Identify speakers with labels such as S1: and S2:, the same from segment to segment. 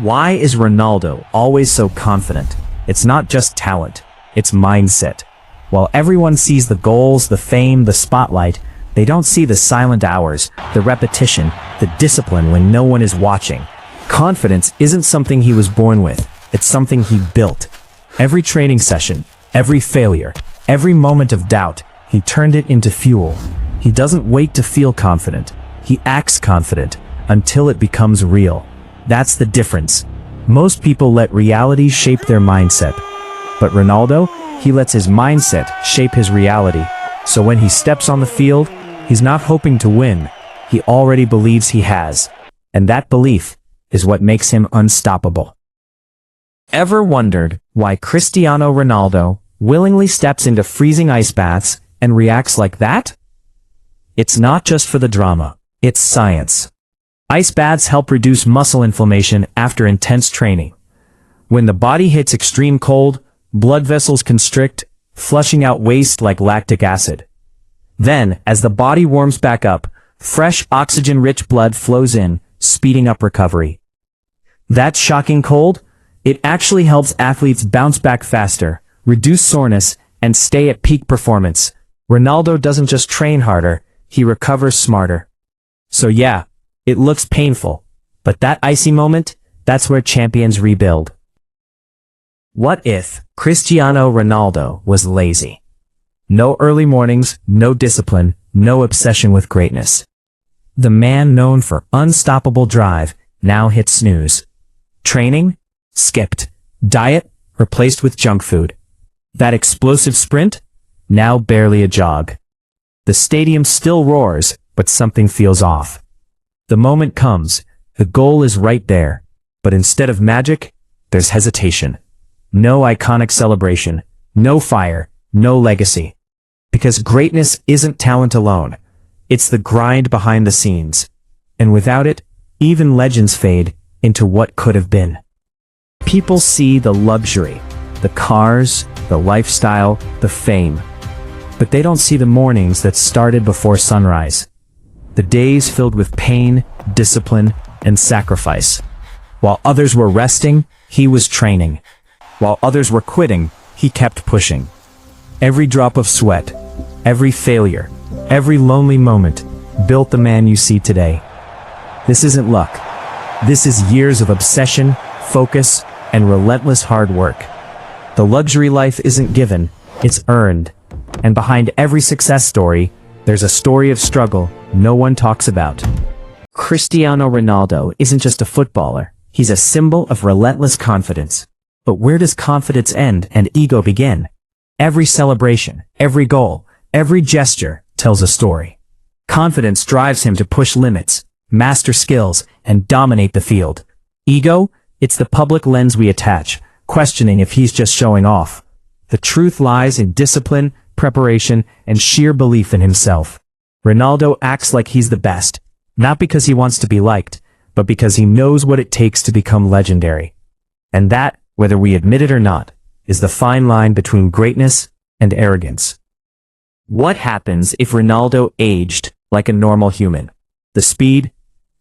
S1: Why is Ronaldo always so confident? It's not just talent, it's mindset. While everyone sees the goals, the fame, the spotlight, they don't see the silent hours, the repetition, the discipline when no one is watching. Confidence isn't something he was born with, it's something he built. Every training session, every failure, every moment of doubt, he turned it into fuel. He doesn't wait to feel confident, he acts confident until it becomes real. That's the difference. Most people let reality shape their mindset. But Ronaldo, he lets his mindset shape his reality. So when he steps on the field, he's not hoping to win. He already believes he has. And that belief is what makes him unstoppable. Ever wondered why Cristiano Ronaldo willingly steps into freezing ice baths and reacts like that? It's not just for the drama, it's science. Ice baths help reduce muscle inflammation after intense training. When the body hits extreme cold, blood vessels constrict, flushing out waste like lactic acid. Then, as the body warms back up, fresh oxygen-rich blood flows in, speeding up recovery. That shocking cold? It actually helps athletes bounce back faster, reduce soreness, and stay at peak performance. Ronaldo doesn't just train harder, he recovers smarter. So yeah, it looks painful, but that icy moment, that's where champions rebuild. What if Cristiano Ronaldo was lazy? No early mornings, no discipline, no obsession with greatness. The man known for unstoppable drive now hits snooze. Training? Skipped. Diet? Replaced with junk food. That explosive sprint? Now barely a jog. The stadium still roars, but something feels off. The moment comes, the goal is right there, but instead of magic, there's hesitation. No iconic celebration, no fire, no legacy. Because greatness isn't talent alone, it's the grind behind the scenes. And without it, even legends fade into what could have been. People see the luxury, the cars, the lifestyle, the fame. But they don't see the mornings that started before sunrise. The days filled with pain, discipline, and sacrifice. While others were resting, he was training. While others were quitting, he kept pushing. Every drop of sweat, every failure, every lonely moment built the man you see today. This isn't luck. This is years of obsession, focus, and relentless hard work. The luxury life isn't given, it's earned. And behind every success story, there's a story of struggle no one talks about. Cristiano Ronaldo isn't just a footballer, he's a symbol of relentless confidence. But where does confidence end and ego begin? Every celebration, every goal, every gesture tells a story. Confidence drives him to push limits, master skills, and dominate the field. Ego? It's the public lens we attach, questioning if he's just showing off. The truth lies in discipline, preparation, and sheer belief in himself. Ronaldo acts like he's the best, not because he wants to be liked, but because he knows what it takes to become legendary. And that, whether we admit it or not, is the fine line between greatness and arrogance. What happens if Ronaldo aged like a normal human? The speed?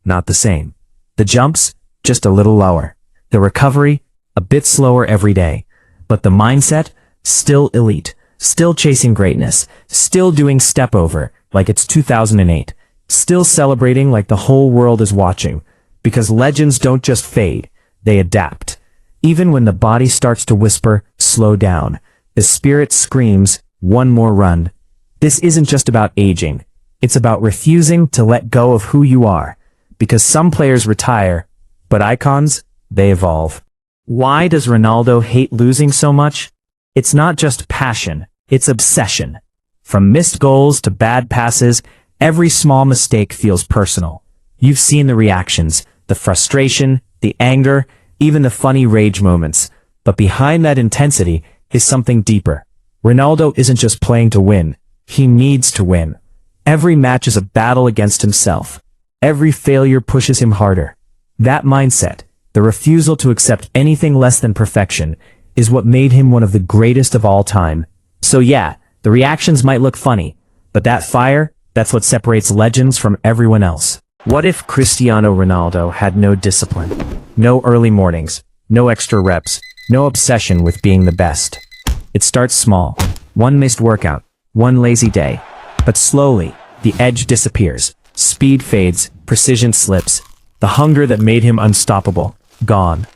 S1: Not the same. The jumps? Just a little lower. The recovery? A bit slower every day. But the mindset? Still elite. Still chasing greatness. Still doing step over like it's 2008. Still celebrating like the whole world is watching. Because legends don't just fade, they adapt. Even when the body starts to whisper, slow down, the spirit screams, one more run. This isn't just about aging. It's about refusing to let go of who you are. Because some players retire, but icons, they evolve. Why does Ronaldo hate losing so much? It's not just passion, it's obsession. From missed goals to bad passes, every small mistake feels personal. You've seen the reactions, the frustration, the anger, even the funny rage moments. But behind that intensity is something deeper. Ronaldo isn't just playing to win, he needs to win. Every match is a battle against himself. Every failure pushes him harder. That mindset, the refusal to accept anything less than perfection, is what made him one of the greatest of all time. So yeah, the reactions might look funny, but that fire, that's what separates legends from everyone else. What if Cristiano Ronaldo had no discipline? No early mornings, no extra reps, no obsession with being the best. It starts small. One missed workout, one lazy day. But slowly, the edge disappears. Speed fades, precision slips. The hunger that made him unstoppable, gone.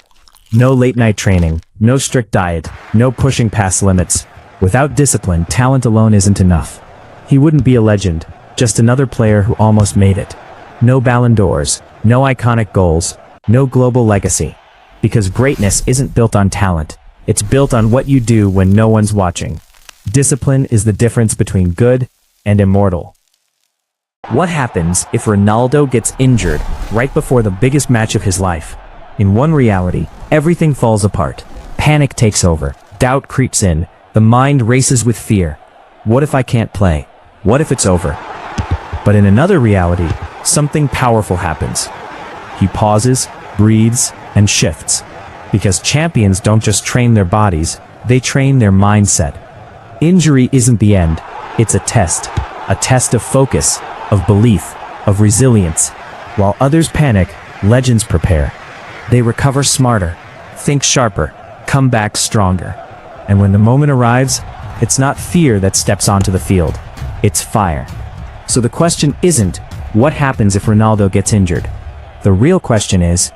S1: No late-night training, no strict diet, no pushing past limits. Without discipline, talent alone isn't enough. He wouldn't be a legend, just another player who almost made it. No Ballon d'Ors, no iconic goals, no global legacy. Because greatness isn't built on talent, it's built on what you do when no one's watching. Discipline is the difference between good and immortal. What happens if Ronaldo gets injured right before the biggest match of his life? In one reality, everything falls apart. Panic takes over, doubt creeps in, the mind races with fear. What if I can't play? What if it's over? But in another reality, something powerful happens. He pauses, breathes, and shifts. Because champions don't just train their bodies, they train their mindset. Injury isn't the end, it's a test of focus, of belief, of resilience. While others panic, legends prepare. They recover smarter, think sharper, come back stronger. And when the moment arrives, it's not fear that steps onto the field, it's fire. So the question isn't, what happens if Ronaldo gets injured? The real question is,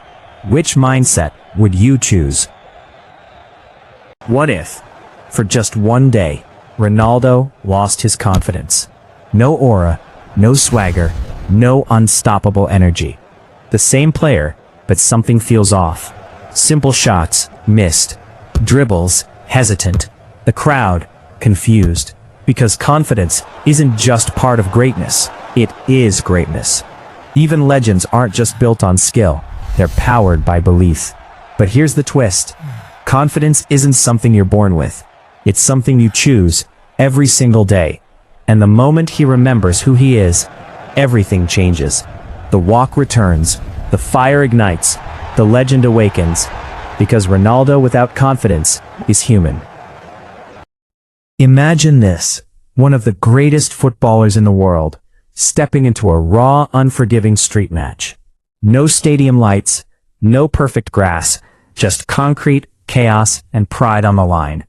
S1: which mindset would you choose? What if, for just one day, Ronaldo lost his confidence? No aura, no swagger, no unstoppable energy. The same player, but something feels off. Simple shots, missed. Dribbles, hesitant. The crowd, confused. Because confidence isn't just part of greatness, it is greatness. Even legends aren't just built on skill, they're powered by belief. But here's the twist. Confidence isn't something you're born with. It's something you choose every single day. And the moment he remembers who he is, everything changes. The walk returns, the fire ignites, the legend awakens. Because Ronaldo without confidence is human. Imagine this, one of the greatest footballers in the world, stepping into a raw, unforgiving street match. No stadium lights, no perfect grass, just concrete, chaos, and pride on the line.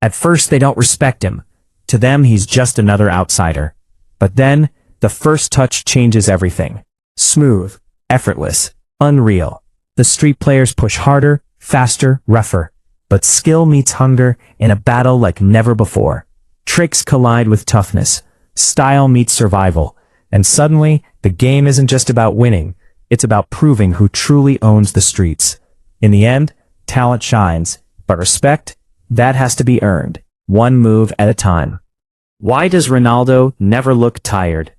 S1: At first they don't respect him. To them he's just another outsider. But then, the first touch changes everything. Smooth, effortless, unreal. The street players push harder, faster, rougher. But skill meets hunger in a battle like never before. Tricks collide with toughness. Style meets survival. And suddenly, the game isn't just about winning. It's about proving who truly owns the streets. In the end, talent shines. But respect? That has to be earned. One move at a time. Why does Ronaldo never look tired?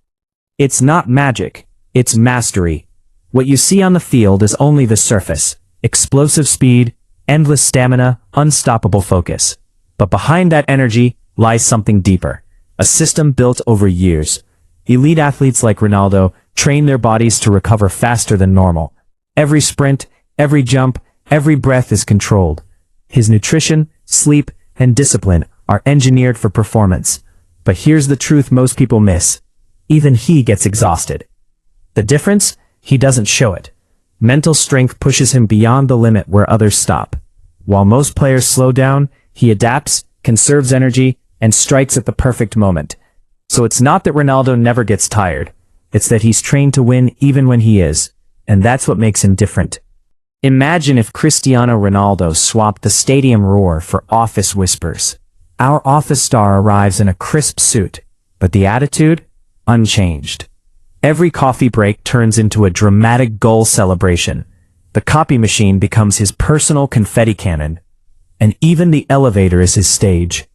S1: It's not magic. It's mastery. What you see on the field is only the surface. Explosive speed, endless stamina, unstoppable focus. But behind that energy lies something deeper. A system built over years. Elite athletes like Ronaldo train their bodies to recover faster than normal. Every sprint, every jump, every breath is controlled. His nutrition, sleep, and discipline are engineered for performance. But here's the truth most people miss. Even he gets exhausted. The difference? He doesn't show it. Mental strength pushes him beyond the limit where others stop. While most players slow down, he adapts, conserves energy, and strikes at the perfect moment. So it's not that Ronaldo never gets tired. It's that he's trained to win even when he is. And that's what makes him different. Imagine if Cristiano Ronaldo swapped the stadium roar for office whispers. Our office star arrives in a crisp suit, but the attitude? Unchanged. Every coffee break turns into a dramatic goal celebration. The copy machine becomes his personal confetti cannon. And even the elevator is his stage.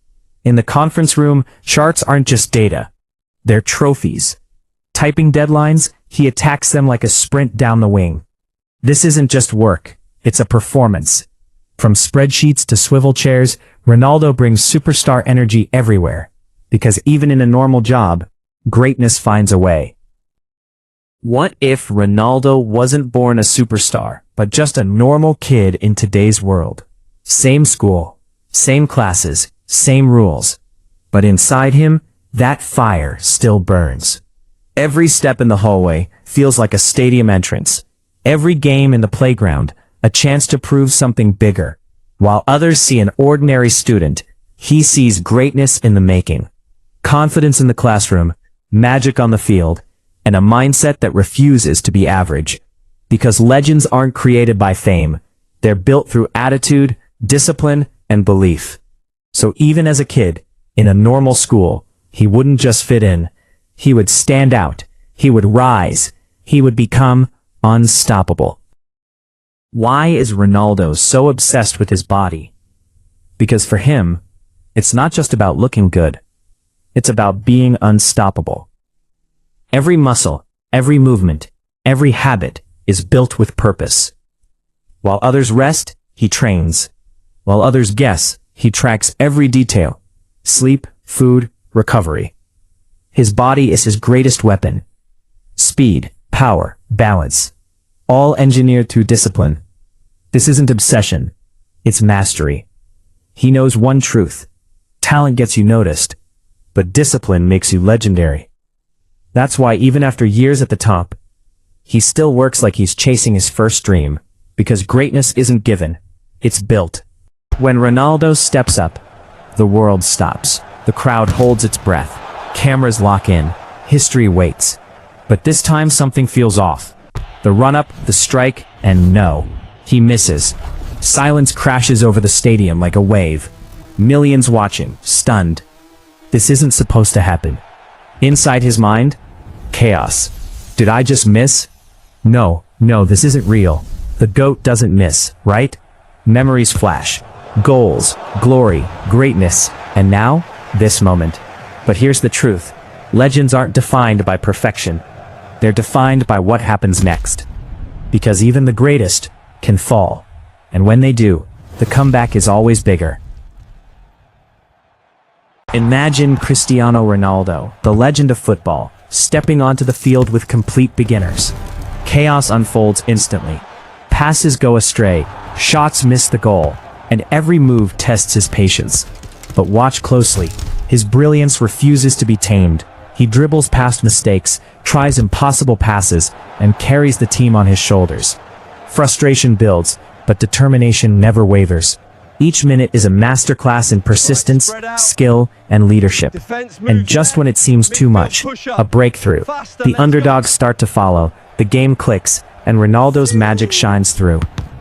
S1: In the conference room, charts aren't just data. They're trophies. Typing deadlines, he attacks them like a sprint down the wing. This isn't just work, it's a performance. From spreadsheets to swivel chairs, Ronaldo brings superstar energy everywhere. Because even in a normal job, greatness finds a way. What if Ronaldo wasn't born a superstar, but just a normal kid in today's world? Same school, same classes, same rules. But inside him, that fire still burns. Every step in the hallway feels like a stadium entrance. Every game in the playground, a chance to prove something bigger. While others see an ordinary student, he sees greatness in the making. Confidence in the classroom, magic on the field, and a mindset that refuses to be average. Because legends aren't created by fame. They're built through attitude, discipline, and belief. So even as a kid, in a normal school, he wouldn't just fit in. He would stand out. He would rise. He would become unstoppable. Why is Ronaldo so obsessed with his body? Because for him, it's not just about looking good. It's about being unstoppable. Every muscle, every movement, every habit is built with purpose. While others rest, he trains. While others guess, he tracks every detail. Sleep, food, recovery. His body is his greatest weapon. Speed, power, balance. All engineered through discipline. This isn't obsession. It's mastery. He knows one truth. Talent gets you noticed, but discipline makes you legendary. That's why even after years at the top, he still works like he's chasing his first dream, because greatness isn't given, it's built. When Ronaldo steps up, the world stops. The crowd holds its breath. Cameras lock in. History waits. But this time something feels off. The run-up, the strike, and no. He misses. Silence crashes over the stadium like a wave. Millions watching, stunned. This isn't supposed to happen. Inside his mind, chaos. Did I just miss? No, this isn't real. The GOAT doesn't miss, right? Memories flash. Goals, glory, greatness, and now, this moment. But here's the truth. Legends aren't defined by perfection. They're defined by what happens next. Because even the greatest can fall. And when they do, the comeback is always bigger. Imagine Cristiano Ronaldo, the legend of football, stepping onto the field with complete beginners. Chaos unfolds instantly. Passes go astray, shots miss the goal, and every move tests his patience. But watch closely. His brilliance refuses to be tamed. He dribbles past mistakes, tries impossible passes, and carries the team on his shoulders. Frustration builds, but determination never wavers. Each minute is a masterclass in persistence, skill, and leadership. And just when it seems too much, a breakthrough. The underdogs start to follow, the game clicks, and Ronaldo's magic shines through.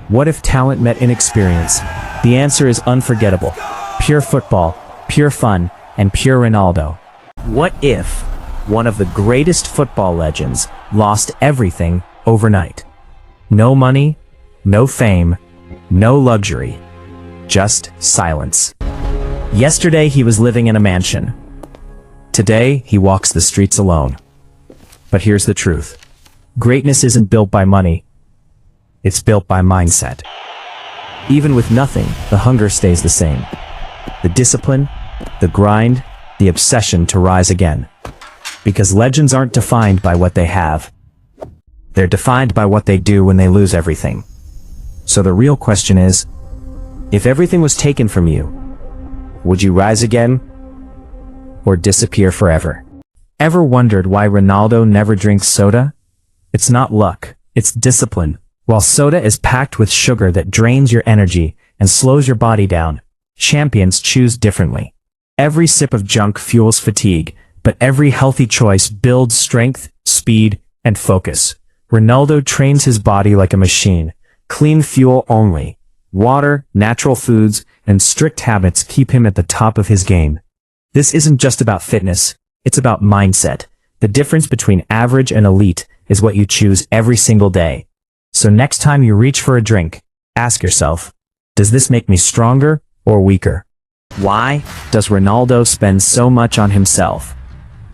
S1: What if talent met inexperience? The answer is unforgettable. Pure football, pure fun, and pure Ronaldo. What if one of the greatest football legends lost everything overnight? No money, no fame, no luxury, just silence. Yesterday he was living in a mansion. Today he walks the streets alone. But here's the truth. Greatness isn't built by money. It's built by mindset. Even with nothing, the hunger stays the same. The discipline, the grind, the obsession to rise again. Because legends aren't defined by what they have. They're defined by what they do when they lose everything. So the real question is, if everything was taken from you, would you rise again or disappear forever? Ever wondered why Ronaldo never drinks soda? It's not luck, it's discipline. While soda is packed with sugar that drains your energy and slows your body down, champions choose differently. Every sip of junk fuels fatigue, but every healthy choice builds strength, speed, and focus. Ronaldo trains his body like a machine. Clean fuel only. Water, natural foods, and strict habits keep him at the top of his game. This isn't just about fitness, it's about mindset. The difference between average and elite is what you choose every single day. So next time you reach for a drink, ask yourself, does this make me stronger or weaker? Why does Ronaldo spend so much on himself?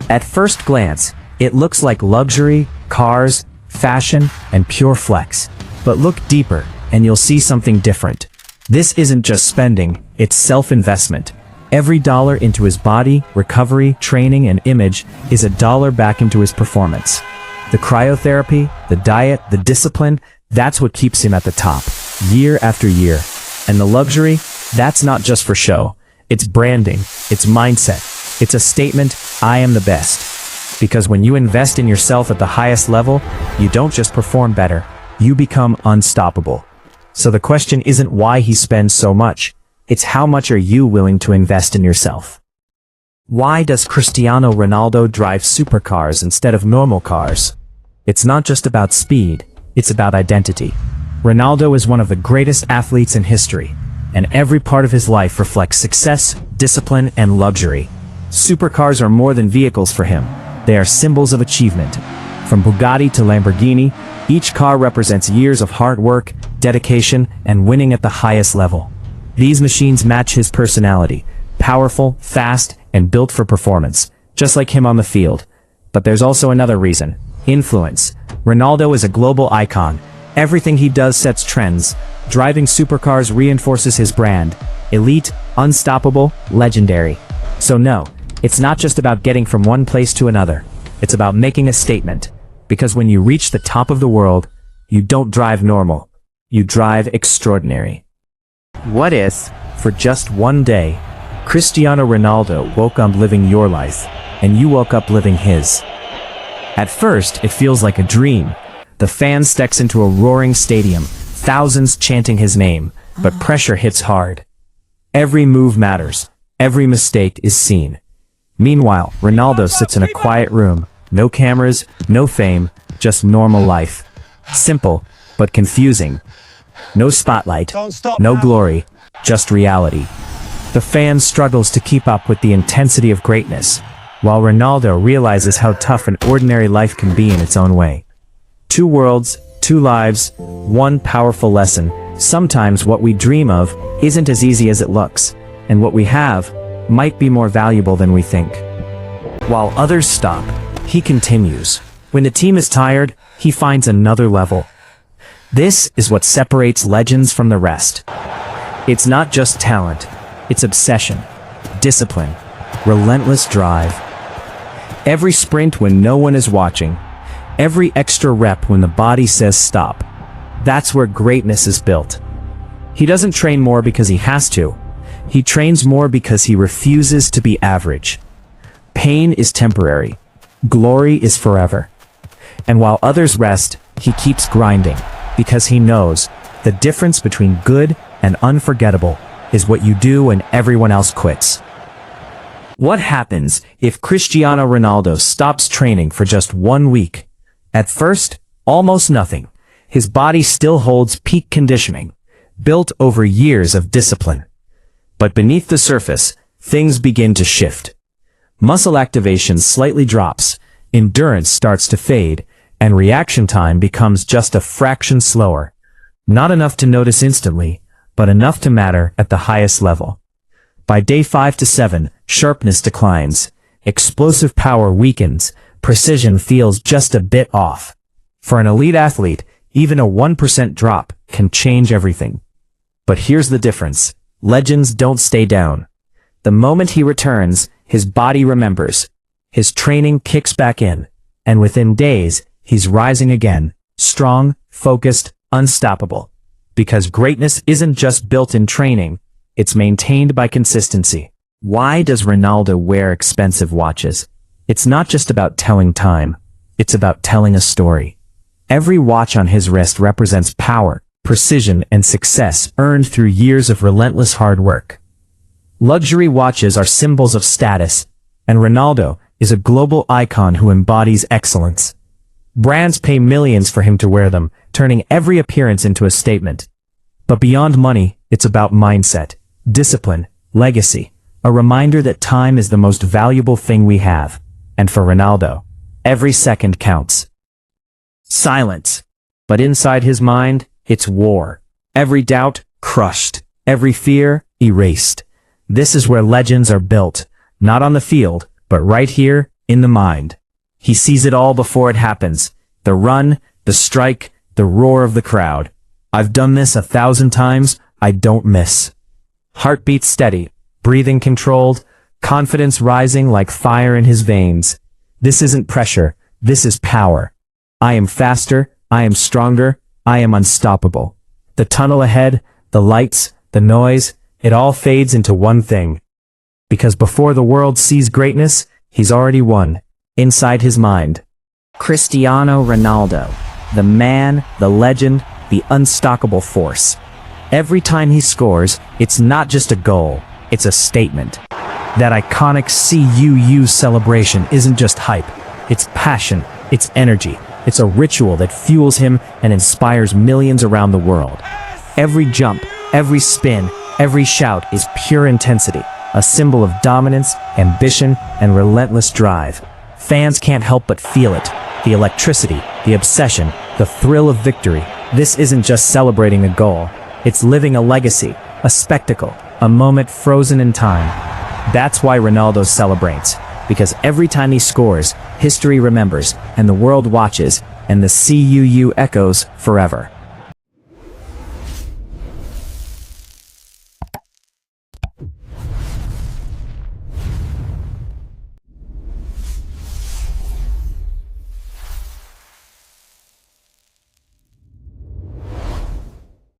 S1: At first glance, it looks like luxury, cars, fashion, and pure flex. But look deeper, and you'll see something different. This isn't just spending, it's self-investment. Every dollar into his body, recovery, training, and image is a dollar back into his performance. The cryotherapy, the diet, the discipline, that's what keeps him at the top, year after year. And the luxury, that's not just for show. It's branding, it's mindset, it's a statement, I am the best. Because when you invest in yourself at the highest level, you don't just perform better, you become unstoppable. So the question isn't why he spends so much, it's how much are you willing to invest in yourself? Why does Cristiano Ronaldo drive supercars instead of normal cars? It's not just about speed, it's about identity. Ronaldo is one of the greatest athletes in history, and every part of his life reflects success, discipline, and luxury. Supercars are more than vehicles for him. They are symbols of achievement. From Bugatti to Lamborghini, each car represents years of hard work, dedication, and winning at the highest level. These machines match his personality, powerful, fast, and built for performance, just like him on the field. But there's also another reason: influence. Ronaldo is a global icon. Everything he does sets trends. Driving supercars reinforces his brand. Elite, unstoppable, legendary. So no, it's not just about getting from one place to another. It's about making a statement. Because when you reach the top of the world, you don't drive normal. You drive extraordinary. What if, for just one day, Cristiano Ronaldo woke up living your life, and you woke up living his? At first, it feels like a dream. The fan steps into a roaring stadium, thousands chanting his name, but pressure hits hard. Every move matters. Every mistake is seen. Meanwhile, Ronaldo sits in a quiet room. No cameras, no fame, just normal life. Simple, but confusing. No spotlight, no glory, just reality. The fan struggles to keep up with the intensity of greatness, while Ronaldo realizes how tough an ordinary life can be in its own way. Two worlds, two lives, one powerful lesson. Sometimes what we dream of isn't as easy as it looks, and what we have might be more valuable than we think. While others stop, he continues. When the team is tired, he finds another level. This is what separates legends from the rest. It's not just talent, it's obsession, discipline, relentless drive. Every sprint when no one is watching, every extra rep when the body says stop. That's where greatness is built. He doesn't train more because he has to. He trains more because he refuses to be average. Pain is temporary. Glory is forever. And while others rest, he keeps grinding, because he knows the difference between good and unforgettable is what you do when everyone else quits. What happens if Cristiano Ronaldo stops training for just 1 week? At first, almost nothing. His body still holds peak conditioning, built over years of discipline. But beneath the surface, things begin to shift. Muscle activation slightly drops, endurance starts to fade, and reaction time becomes just a fraction slower. Not enough to notice instantly, but enough to matter at the highest level. By day 5 to 7, sharpness declines, explosive power weakens, precision feels just a bit off. For an elite athlete, even a 1% drop can change everything. But here's the difference. Legends don't stay down. The moment he returns, his body remembers. His training kicks back in, and within days, he's rising again, strong, focused, unstoppable. Because greatness isn't just built in training, it's maintained by consistency. Why does Ronaldo wear expensive watches? It's not just about telling time, it's about telling a story. Every watch on his wrist represents power, precision, and success earned through years of relentless hard work. Luxury watches are symbols of status, and Ronaldo is a global icon who embodies excellence. Brands pay millions for him to wear them, turning every appearance into a statement. But beyond money, it's about mindset, discipline, legacy, a reminder that time is the most valuable thing we have. And for Ronaldo, every second counts. Silence. But inside his mind, it's war. Every doubt, crushed. Every fear, erased. This is where legends are built, not on the field, but right here, in the mind. He sees it all before it happens. The run, the strike, the roar of the crowd. I've done this 1,000 times, I don't miss. Heartbeat steady, breathing controlled, confidence rising like fire in his veins. This isn't pressure, this is power. I am faster, I am stronger, I am unstoppable. The tunnel ahead, the lights, the noise, it all fades into one thing. Because before the world sees greatness, he's already won. inside his mind. Cristiano Ronaldo, the man, the legend, the unstoppable force. Every time he scores, it's not just a goal, it's a statement. That iconic CUU celebration isn't just hype, it's passion, it's energy, it's a ritual that fuels him and inspires millions around the world. Every jump, every spin, every shout is pure intensity, a symbol of dominance, ambition, and relentless drive. Fans can't help but feel it. The electricity, the obsession, the thrill of victory. This isn't just celebrating a goal. It's living a legacy, a spectacle, a moment frozen in time. That's why Ronaldo celebrates. Because every time he scores, history remembers, and the world watches, and the CUU echoes forever.